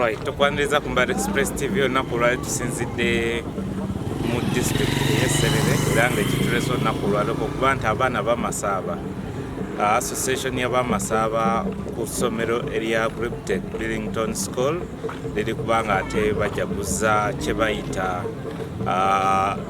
Alright, tukwaniriza ku Mbale Express TV olunaku olwali tusinzidde mu district y'e Serere era nga ekituleso olunaku olwaleko okuba nti abaana Bamasaba association ya Bamasaba ku ssomero erya Agributec-Billington Col liri kubanga ate bajaguza kye bayita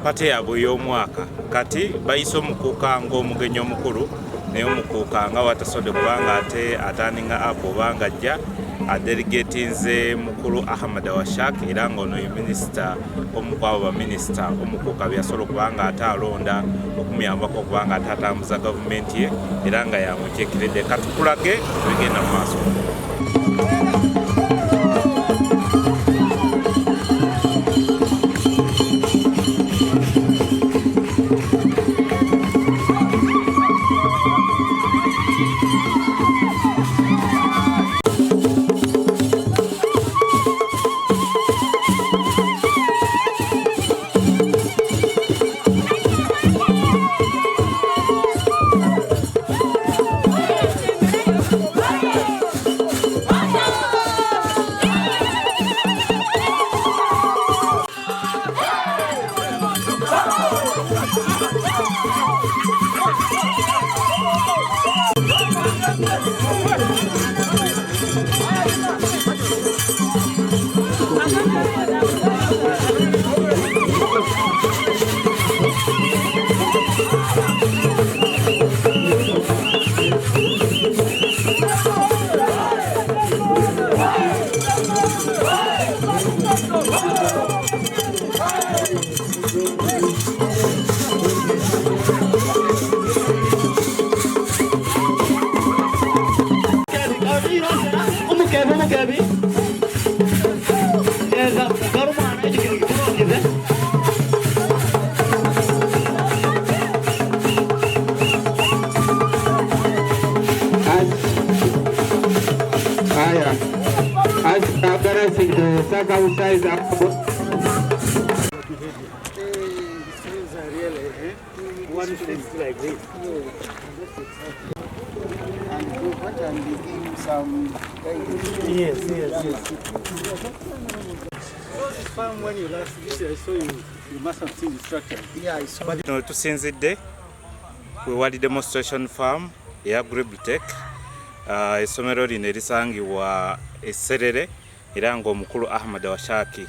pate yaabwe y'omwaka kati bayise Umukuka ng'omugenyi omukulu naye Umukuka nga watasobodde kubanga ate atandinga apo obanga ajja adelegatinze mukulu Ahmad Washak era ng'ono ye minisita omukwabo baminisita Umukuka byasobola okubanga ate alonda okumuyambako okubanga ate atambuza gavumenti ye era nga yamujeekeredde katukulage tubigenda mu maaso. Tusinzidde we wali demonstration farm ya Agributec essomero lino erisangibwa e Serere era ng'omukulu Ahmad Washaki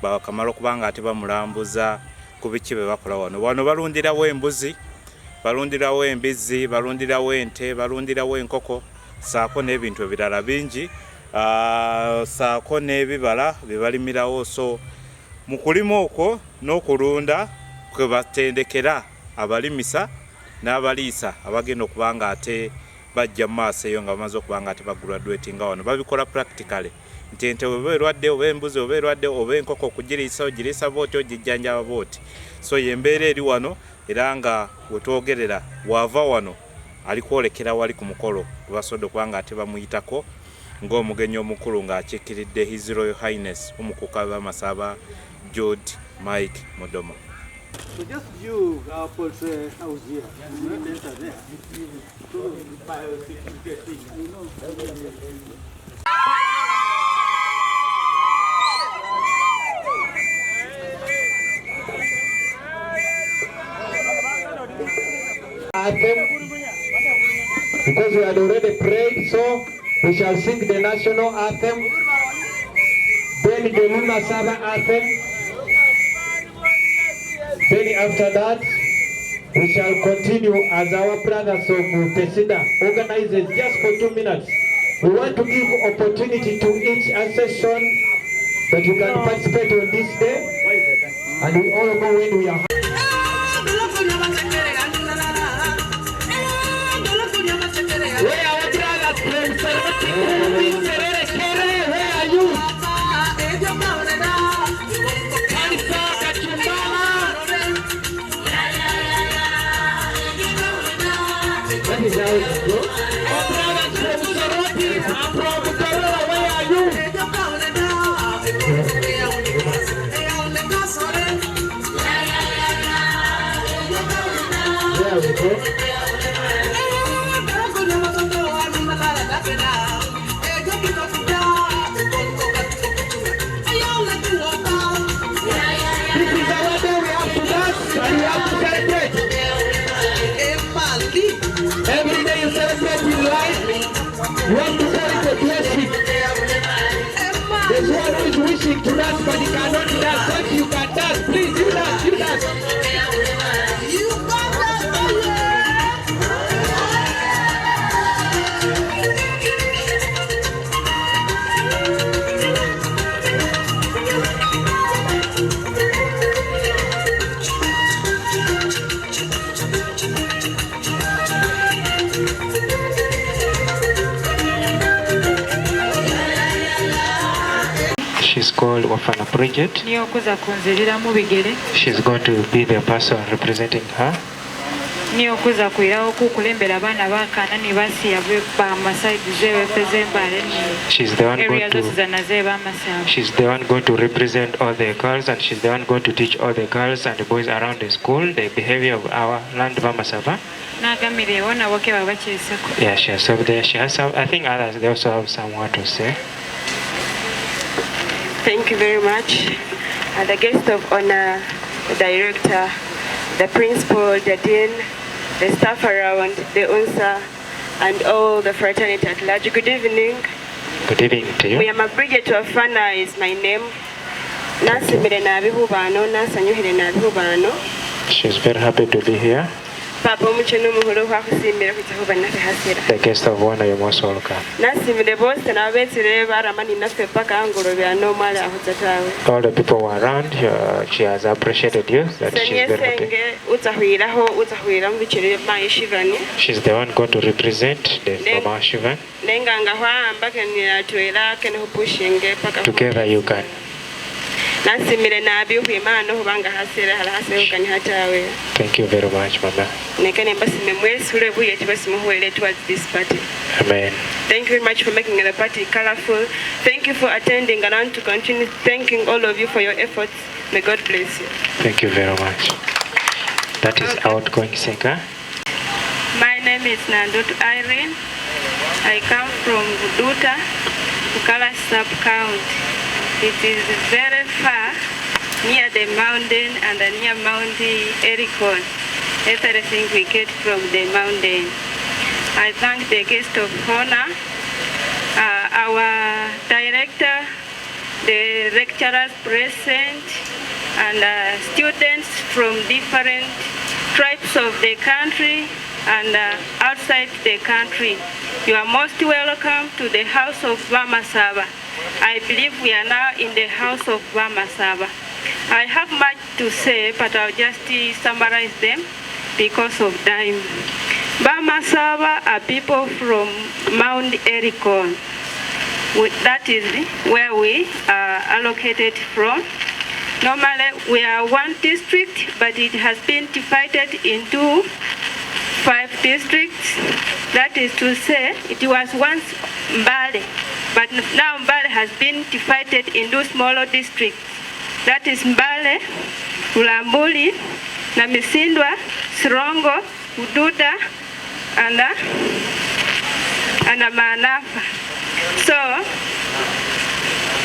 bakamala okubanga ate bamulambuza ku biki bye bakola wano balundirawo embuzi, balundirawo embizzi, balundirawo ente, balundirawo enkoko saako n'ebintu ebirala bingi saako n'ebibala bye balimirawo. So mu kulima okwo n'okulunda kwe batendekera abalimisa n'abaliisa abagenda okubanga ate bajja mu maaso eyo nga bamaze okubanga ate bagraduatinga wano babikola practically nti ente oba erwadde oba embuzi oba erwadde oba enkoko okugiriisa ogiriisa booti ogijjanjaba booti. So yembeera eri wano era nga wetwogerera wava wano ali kwolekera wali ku mukolo gwebasobodde okubanga ate bamuyitako ng'omugenyi omukulu ng'akiikiridde His Royal Highness Umukuka Bamasaba George Mike Modoma. So just view our poultry house here. You not enter there. So biosecurity thing. Because we had already prayed, so we shall sing the national anthem, then the Bamasaba anthem. Then after that, we shall continue as our brothers of Tesida organizes just for 2 minutes. We want to give opportunity to each association that you can participate on this day, and we all go when we are. Where are our brothers from Serere? Where are you? That is how it goes. Our brothers from Soroti, from Kerala, where are you? There we go. wanting to dance but he cannot dance. If you can dance, please, you dance, you dance. She's called Wafana Bridget. She's going to be the person representing her. She's the one going to represent all the girls, and she's the one going to teach all the girls and the boys around the school the behavior of our land Bamasaba. Yeah, she has over there. She has some, I think others, they also have somewhat to say. Thank you very much. The guest of honor, the director, the principal, the dean, the staff around, the UNSA, and all the fraternity at large. Good evening. Good evening to you. Wafana Bridget Wafana is my name. She's very happy to be here. The guest of honor, you're most welcome. All the people who are around, she has appreciated you. That she's very happy. She's the one going to represent the Mama Shivan. Together you can. Thank you very much, Mama. Amen. Thank you very much for making the party colorful. Thank you for attending, and I want to continue thanking all of you for your efforts. May God bless you. Thank you very much. That is outgoing singer. My name is Nandut Irene. I come from Buduta, Bukala sub-county. It is very far, near the mountain and near Mount Ericon. Everything we get from the mountain. I thank the guest of honor, our director, the lecturers present, and students from different tribes of the country and outside the country. You are most welcome to the house of Bamasaba. I believe we are now in the house of Bamasaba. I have much to say, but I'll just summarize them because of time. Bamasaba are people from Mount Ericon. That is where we are allocated from. Normally, we are one district, but it has been divided into 5 districts. That is to say, it was once Mbale, but now Mbale has been divided into smaller districts. That is Mbale, Ulambuli, Namisindwa, Sirongo, Ududa, and Manafa. So,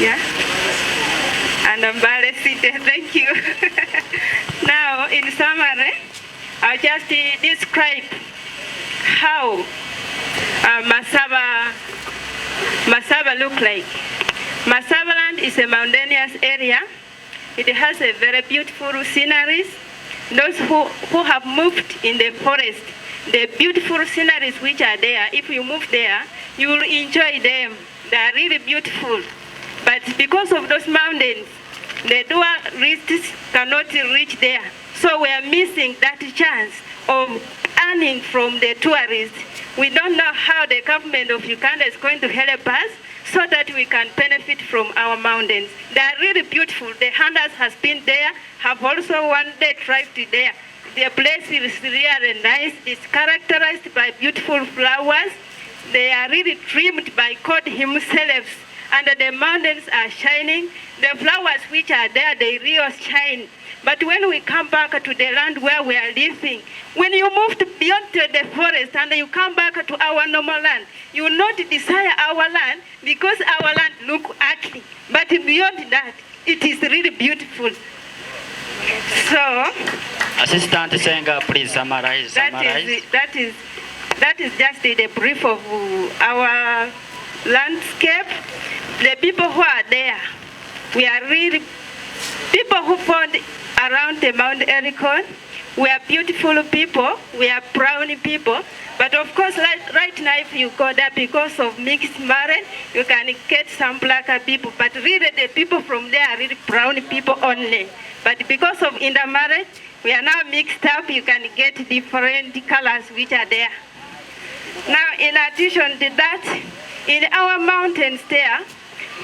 yeah, and Mbale City, thank you. Now, in summary, I'll just describe how Masaba look like. Masaba land is a mountainous area. It has a very beautiful sceneries. Those who have moved in the forest, the beautiful sceneries which are there, if you move there, you will enjoy them. They are really beautiful. But because of those mountains, the tourists cannot reach there. So we are missing that chance of earning from the tourists. We don't know how the government of Uganda is going to help us so that we can benefit from our mountains. They are really beautiful. The hunters has been there, have also one day tried to there. The place is really nice. It's characterized by beautiful flowers. They are really trimmed by God himself. And the mountains are shining. The flowers which are there, they really shine. But when we come back to the land where we are living, when you move beyond the forest and you come back to our normal land, you will not desire our land because our land looks ugly. But beyond that, it is really beautiful. So, Assistant Singer, please summarize. That is just the brief of our landscape. The people who are there, We are really people who found around the Mount Ellicon. We are beautiful people. We are proud people. But of course, right now, if you go there because of mixed marriage, you can get some blacker people. But really, the people from there are really brown people only. But because of intermarriage, we are now mixed up. You can get different colors which are there. Now, in addition to that, in our mountains there,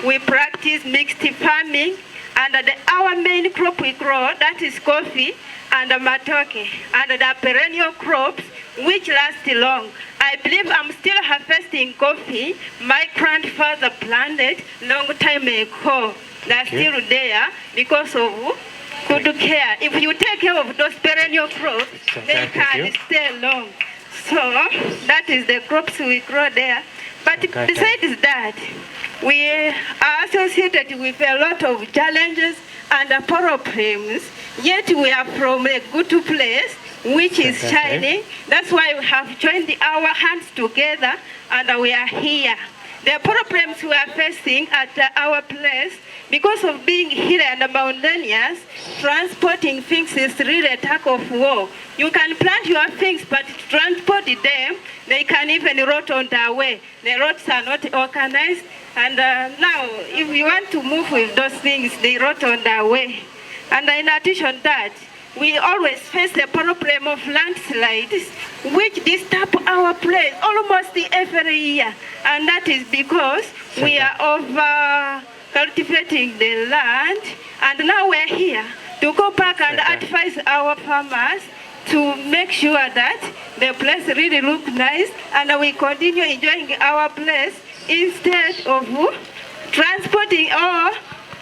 we practice mixed farming. And our main crop we grow, that is coffee and matoke, and the perennial crops which last long. I believe I'm still harvesting coffee my grandfather planted long time ago. They're still there because of good care. If you take care of those perennial crops, they can stay long. So that is the crops we grow there. But besides that, we are associated with a lot of challenges and problems, yet we are from a good place, which is shining. That's why we have joined our hands together and we are here. The problems we are facing at our place, because of being here and mountainous, transporting things is really a tug of war. You can plant your things, but to transport them, they can even rot on their way. The roads are not organized, and now if you want to move with those things, they rot on their way. And in addition to that, we always face the problem of landslides, which disturb our place almost every year. And that is because we are over cultivating the land. And now we're here to go back and advise our farmers to make sure that the place really looks nice and we continue enjoying our place instead of transporting or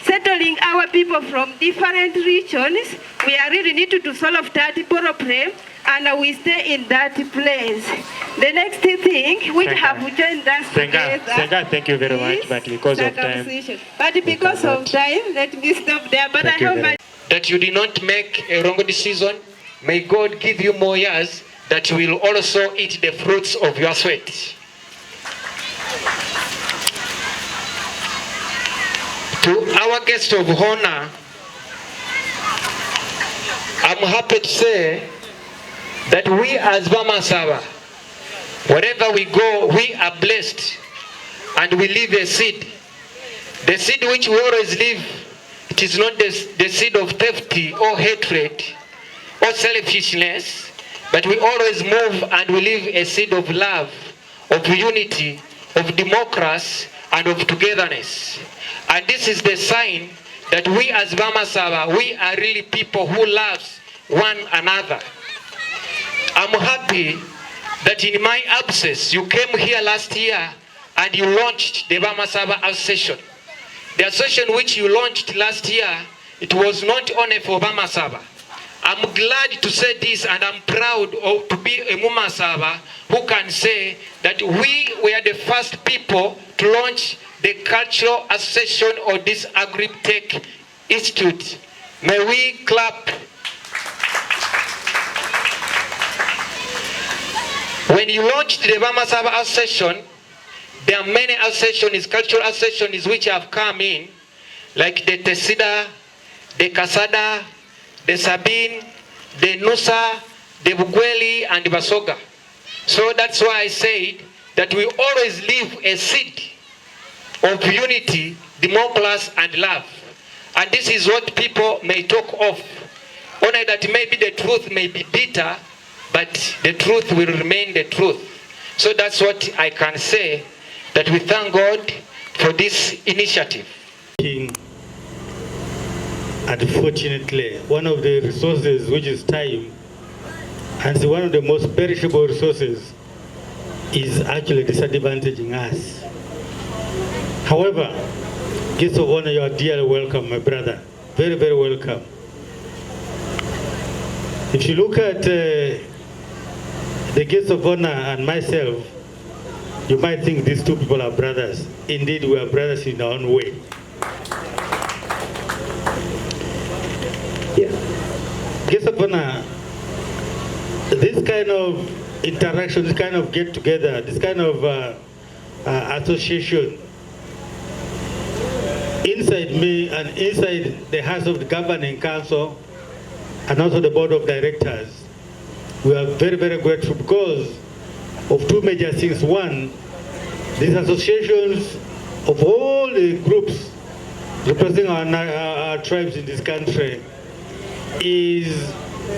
settling our people from different regions. We are really need to solve that problem and we stay in that place. The next thing which have joined us together. Thank you very much, but because of time. But because of time, let me stop there. But I hope that you did not make a wrong decision. May God give you more years that you will also eat the fruits of your sweat. To our guest of honor, I'm happy to say that we as Bamasaba, wherever we go, we are blessed and we leave a seed. The seed which we always leave, it is not the seed of theft or hatred or selfishness, but we always move and we leave a seed of love, of unity, of democracy, and of togetherness. And this is the sign that we as Bamasaba, we are really people who loves one another. I'm happy that in my absence, you came here last year and you launched the Bamasaba Association. The association which you launched last year, it was not only for Bamasaba. I'm glad to say this, and I'm proud to be a Bamasaba who can say that we were the first people to launch the cultural association of this Agributec Institute. May we clap. When you launched the Bamasaba Association, there are many associations, cultural associations which have come in, like the Tesida, the Kasada, the Sabine, the Nusa, the Bugweli, and the Basoga. So that's why I said that we always leave a seed of unity, democracy, and love. And this is what people may talk of. Only that maybe the truth may be bitter, but the truth will remain the truth. So that's what I can say, that we thank God for this initiative. Unfortunately, one of the resources, which is time, and one of the most perishable resources, is actually disadvantaging us. However, guests of honor, you are dearly welcome, my brother. Very, very welcome. If you look at the guests of honor and myself, you might think these two people are brothers. Indeed, we are brothers in our own way. Guests of honor, this kind of interaction, this kind of get together, this kind of association inside me and inside the House of the Governing Council and also the Board of Directors, we are very, very grateful because of two major things. One, these associations of all the groups representing our tribes in this country is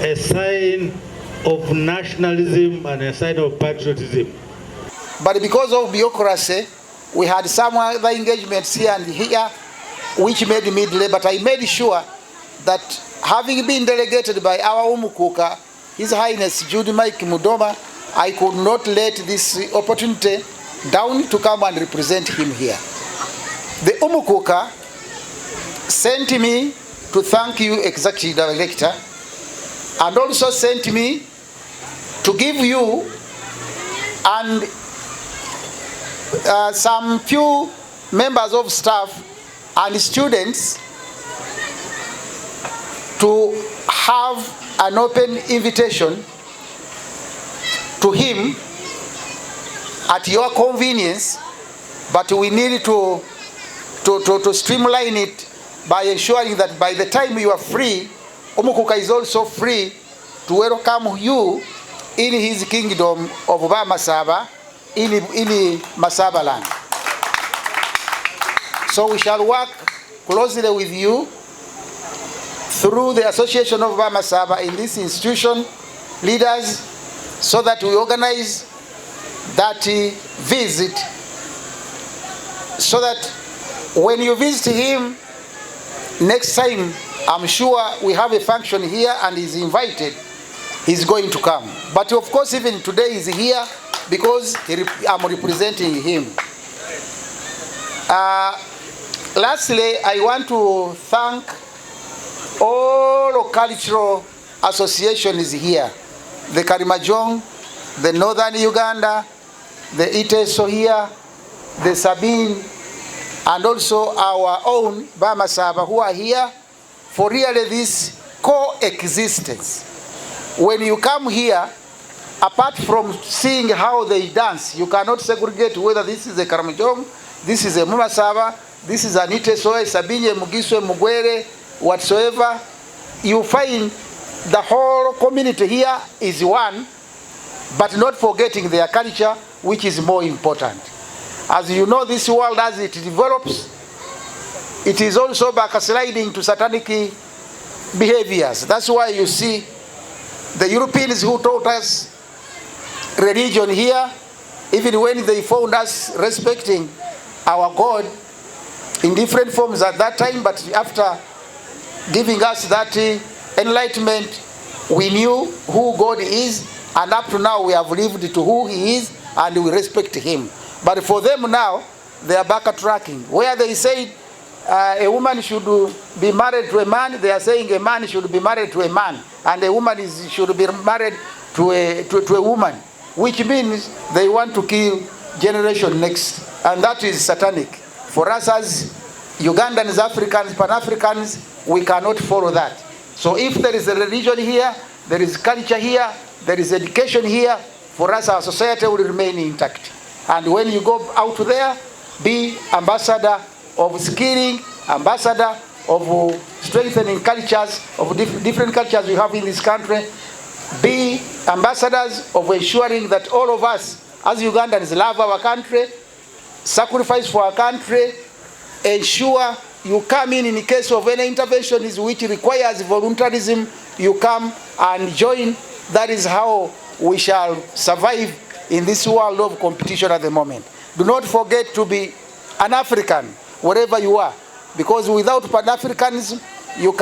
a sign of nationalism and a sign of patriotism. But because of bureaucracy, we had some other engagements here and here, which made me delay. But I made sure that having been delegated by our Umukuka, His Highness Judy Mike Mudoma, I could not let this opportunity down to come and represent him here. The Umukuka sent me to thank you, Executive Director, and also sent me to give you and some few members of staff and students to have an open invitation to him at your convenience, but we need to streamline it by ensuring that by the time you are free, Umukuka is also free to welcome you in his kingdom of Bamasaba, in Masaba land. So we shall work closely with you through the Association of Bamasaba in this institution, leaders, so that we organize that visit, so that when you visit him next time, I'm sure we have a function here and he's invited, he's going to come. But of course, even today he's here because I'm representing him. Lastly, I want to thank all cultural associations here. The Karimajong, the Northern Uganda, the Iteso here, the Sabine, and also our own Bamasaba who are here for really this coexistence. When you come here, apart from seeing how they dance, you cannot segregate whether this is a Karamajong, this is a Bamasaba, this is an Iteso, Sabine, Mugiswe, Mugwere, whatsoever. You find the whole community here is one, but not forgetting their culture, which is more important. As you know, this world as it develops, it is also backsliding to satanic behaviors. That's why you see the Europeans who taught us religion here, even when they found us respecting our God in different forms at that time, but after giving us that enlightenment, we knew who God is, and up to now we have lived to who he is, and we respect him. But for them now, they are backtracking. Where they say a woman should be married to a man, they are saying a man should be married to a man, and a woman should be married to a woman, which means they want to kill generation next, and that is satanic. For us as Ugandans, Africans, Pan-Africans, we cannot follow that. So if there is a religion here, there is culture here, there is education here, for us our society will remain intact. And when you go out there, be ambassador of skilling, ambassador of strengthening cultures, of different cultures we have in this country. Be ambassadors of ensuring that all of us as Ugandans love our country, sacrifice for our country, ensure you come in case of any interventions which requires voluntarism, you come and join. That is how we shall survive in this world of competition at the moment. Do not forget to be an African wherever you are, because without Pan-Africanism you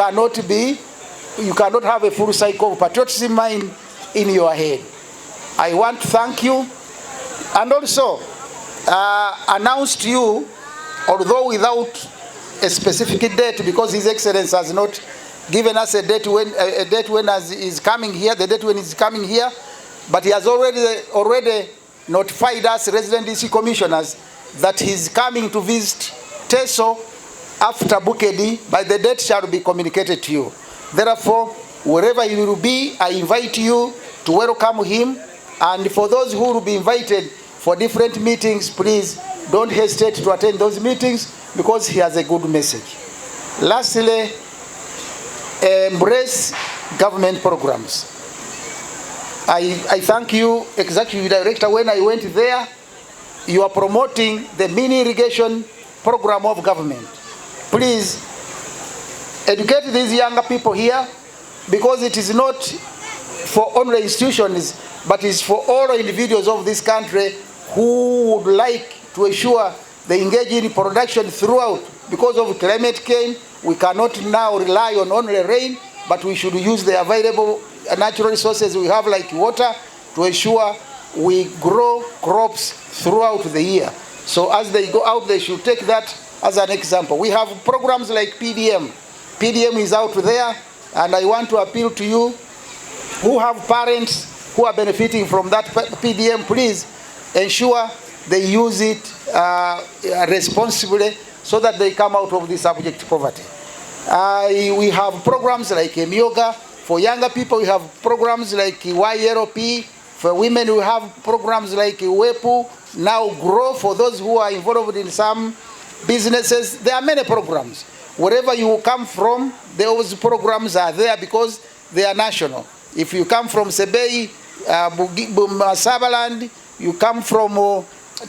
cannot have a full cycle of patriotism mind in your head. I want to thank you and also announce to you, although without a specific date, because His Excellency has not given us a date when is coming here, the date when he's coming here, but he has already notified us resident DC commissioners that he's coming to visit Teso after Bukedi, but the date shall be communicated to you. Therefore, wherever you will be, I invite you to welcome him, and for those who will be invited for different meetings, please don't hesitate to attend those meetings, because he has a good message. Lastly, embrace government programs. I thank you, Executive Director. When I went there, you are promoting the mini irrigation program of government. Please educate these younger people here, because it is not for only institutions, but it's for all individuals of this country who would like to ensure they engage in production throughout. Because of climate change, we cannot now rely on only rain, but we should use the available natural resources we have, like water, to ensure we grow crops throughout the year. So as they go out, they should take that as an example. We have programs like PDM. PDM is out there, and I want to appeal to you who have parents who are benefiting from that PDM. Please ensure they use it responsibly, so that they come out of this abject poverty. We have programs like Yoga. For younger people, we have programs like YLP. For women, we have programs like WEPU. Now Grow, for those who are involved in some businesses. There are many programs. Wherever you come from, those programs are there because they are national. If you come from Sebei, Masabaland, you come from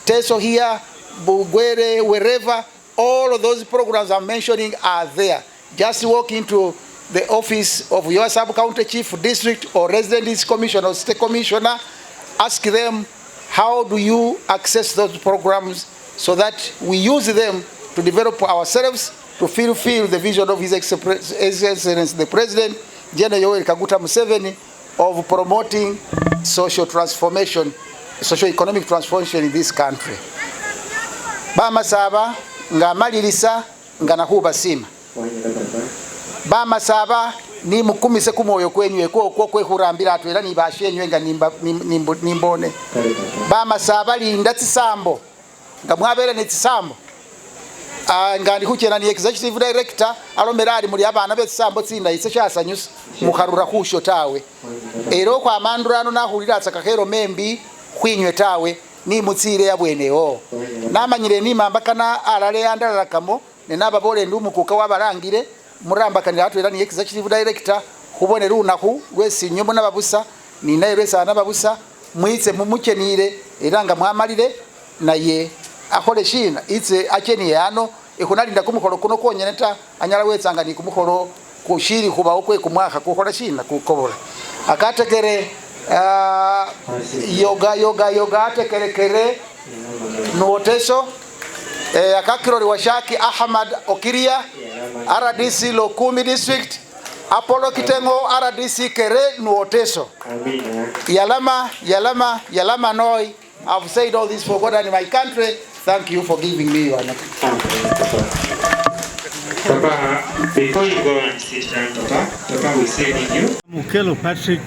Teso here, Bugwere, wherever, all of those programs I'm mentioning are there. Just walk into the office of your sub-county chief, district, or residence commissioner or state commissioner, ask them, how do you access those programs, so that we use them to develop ourselves, to fulfill the vision of His Excellency the President, General Yoweri Kaguta Museveni, of promoting social transformation, socio-economic transformation in this country. Bamasaba nga malilisa nga nakuba sima. Bamasaba ni mukumise kumoyo kwenyu ekwo kwehurambira atwera nibashenyu nga nimbone. Bamasaba linda tsisambo nga mwabere ne tsisambo. Nga ndikuchena ni Executive Director alomera ali muri abana betsisambo tsinda ise kyasanyusa mukharura kusho tawe. Ero kwa mandurano nahulira atsakakero membi khwinywe tawe ni mutsire yabwenewo. Namanyire ni mambakana alale andalala kamo ne nababole ndi umukuka wabarangire murambakanira atwera ni Executive Director hubone runaku rwesinyomo nababusa ni nairesa nababusa mwitse mumukenire eranga mwamalire naye akole shina itse akeni yano ekunalinda kumukolo kuno konyeneta anyala wetsanga ni kumukolo kushiri kuba okwe kumwaka kukola shina kukobola akatekere yoga atekerekere nuoteso akakirori washaki Ahmad Okiria RDC Lokumi District Apollo Kitengo RDC Kere nuoteso Yalama Noi. I've said all this for God and my country. Thank you for giving me your name. Papa, before you go and sit down, Papa will say thank you. Umukuka Patrick.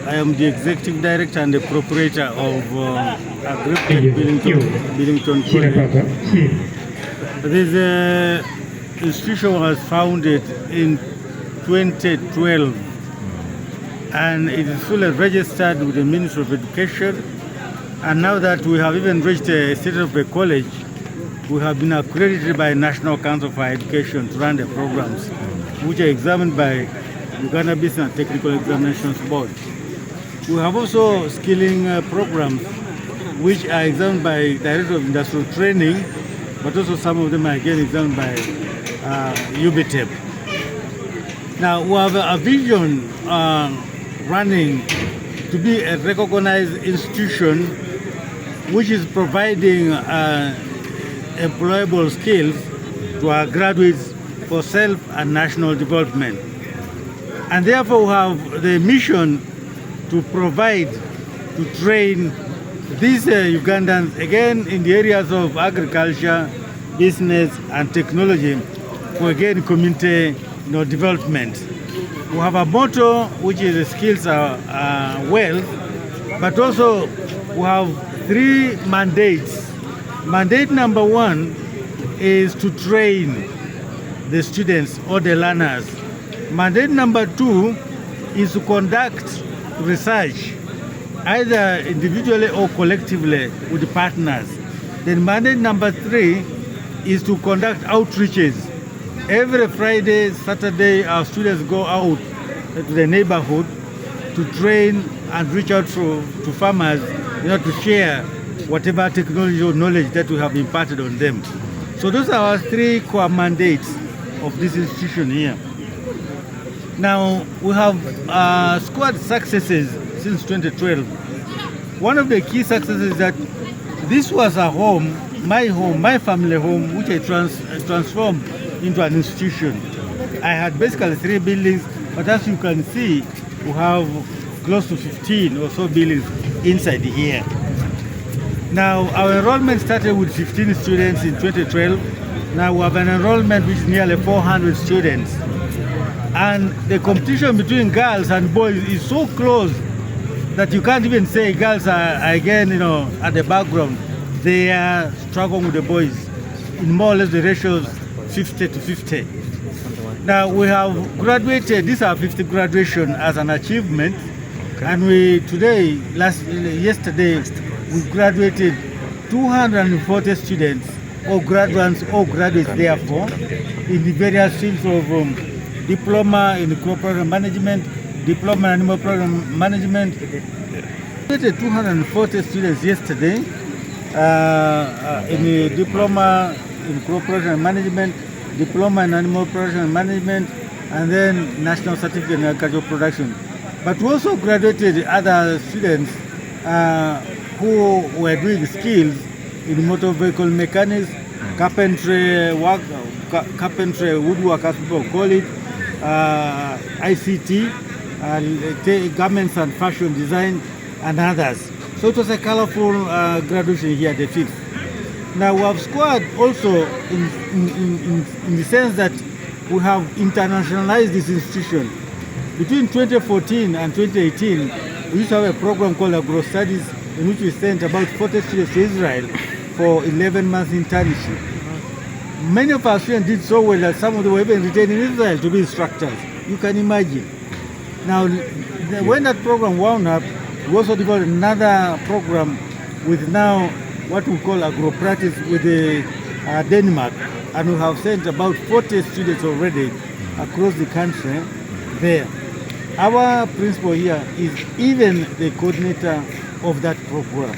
I am the Executive Director and the Proprietor of Agributec-Billington Col Serere. This institution was founded in 2012, and it is fully registered with the Ministry of Education. And now that we have even reached a status of a college, we have been accredited by National Council for Education to run the programs, which are examined by Uganda Business and Technical Examinations Board. We have also skilling programs, which are examined by Director of Industrial Training, but also some of them are again examined by UBTEP. Now we have a vision running to be a recognized institution which is providing employable skills to our graduates for self and national development. And therefore we have the mission to provide, to train these Ugandans again in the areas of agriculture, business and technology for again community development. We have a motto which is skills are wealth, but also we have 3 mandates. Mandate number 1 is to train the students or the learners. Mandate number 2 is to conduct research, either individually or collectively with the partners. Then mandate number 3 is to conduct outreaches. Every Friday, Saturday, our students go out to the neighborhood to train and reach out to farmers, to share whatever technology or knowledge that we have imparted on them. So those are our 3 core mandates of this institution here. Now, we have scored successes since 2012. One of the key successes is that this was a home, my family home, which I transformed into an institution. I had basically 3 buildings, but as you can see, we have close to 15 or so buildings inside here. Now, our enrollment started with 15 students in 2012. Now we have an enrollment which is nearly 400 students. And the competition between girls and boys is so close that you can't even say girls are, again, at the background. They are struggling with the boys in more or less the ratios 50 to 50. Now we have graduated, this is our 50th graduation as an achievement. And yesterday, we graduated 240 students, or graduates, or graduates therefore, in the various fields of diploma in crop program management, diploma in animal program management. We graduated 240 students yesterday in the diploma in crop program management, diploma in animal production management, and then national certificate in agricultural production. But we also graduated other students who were doing skills in motor vehicle mechanics, carpentry, woodwork as people call it, ICT, garments and fashion design, and others. So it was a colorful graduation here at the 5th. Now we have scored also in the sense that we have internationalized this institution. Between 2014 and 2018, we used to have a program called Agro Studies, in which we sent about 40 students to Israel for 11 months internship. Many of our students did so well that some of them were even retained in Israel to be instructors. You can imagine. Now, when that program wound up, we also developed another program with now what we call agro practice with Denmark, and we have sent about 40 students already across the country there. Our principal here is even the coordinator of that program.